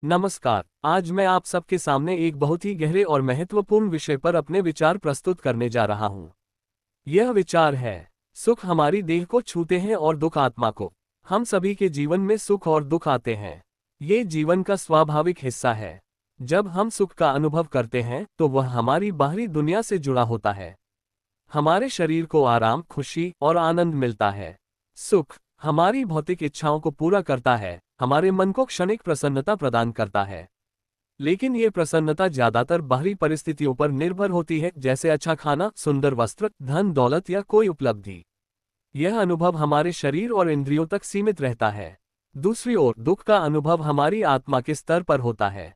नमस्कार। आज मैं आप सबके सामने एक बहुत ही गहरे और महत्वपूर्ण विषय पर अपने विचार प्रस्तुत करने जा रहा हूँ। यह विचार है, सुख हमारी देह को छूते हैं और दुख आत्मा को। हम सभी के जीवन में सुख और दुख आते हैं। ये जीवन का स्वाभाविक हिस्सा है। जब हम सुख का अनुभव करते हैं तो वह हमारी बाहरी दुनिया से जुड़ा होता है। हमारे शरीर को आराम, खुशी और आनंद मिलता है। सुख हमारी भौतिक इच्छाओं को पूरा करता है, हमारे मन को क्षणिक प्रसन्नता प्रदान करता है। लेकिन ये प्रसन्नता ज्यादातर बाहरी परिस्थितियों पर निर्भर होती है, जैसे अच्छा खाना, सुंदर वस्त्र, धन दौलत या कोई उपलब्धि। यह अनुभव हमारे शरीर और इंद्रियों तक सीमित रहता है। दूसरी ओर दुख का अनुभव हमारी आत्मा के स्तर पर होता है।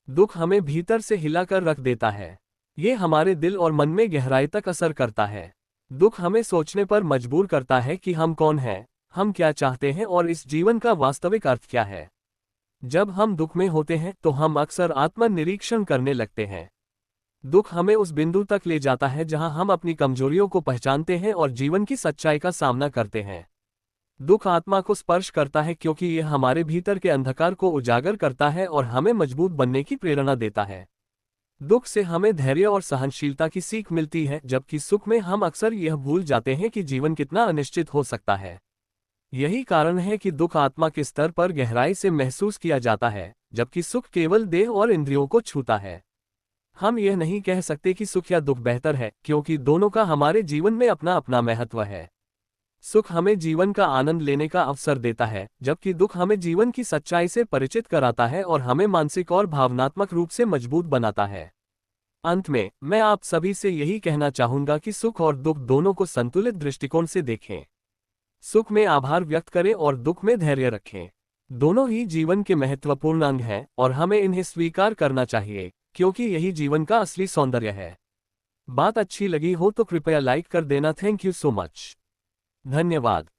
दुख हमें भीतर से हिलाकर रख देता है। ये हमारे दिल और मन में गहराई तक असर करता है। दुख हमें सोचने पर मजबूर करता है कि हम कौन हैं, हम क्या चाहते हैं और इस जीवन का वास्तविक अर्थ क्या है। जब हम दुख में होते हैं तो हम अक्सर आत्मनिरीक्षण करने लगते हैं। दुख हमें उस बिंदु तक ले जाता है जहां हम अपनी कमजोरियों को पहचानते हैं और जीवन की सच्चाई का सामना करते हैं। दुख आत्मा को स्पर्श करता है क्योंकि यह हमारे भीतर के अंधकार को उजागर करता है और हमें मजबूत बनने की प्रेरणा देता है। दुख से हमें धैर्य और सहनशीलता की सीख मिलती है, जबकि सुख में हम अक्सर यह भूल जाते हैं कि जीवन कितना अनिश्चित हो सकता है। यही कारण है कि दुख आत्मा के स्तर पर गहराई से महसूस किया जाता है, जबकि सुख केवल देह और इंद्रियों को छूता है। हम यह नहीं कह सकते कि सुख या दुख बेहतर है, क्योंकि दोनों का हमारे जीवन में अपना अपना महत्व है। सुख हमें जीवन का आनंद लेने का अवसर देता है, जबकि दुख हमें जीवन की सच्चाई से परिचित कराता है और हमें मानसिक और भावनात्मक रूप से मजबूत बनाता है। अंत में मैं आप सभी से यही कहना चाहूंगा कि सुख और दुख दोनों को संतुलित दृष्टिकोण से देखें। सुख में आभार व्यक्त करें और दुख में धैर्य रखें। दोनों ही जीवन के महत्वपूर्ण अंग हैं और हमें इन्हें स्वीकार करना चाहिए, क्योंकि यही जीवन का असली सौंदर्य है। बात अच्छी लगी हो तो कृपया लाइक कर देना। Thank you so much. धन्यवाद।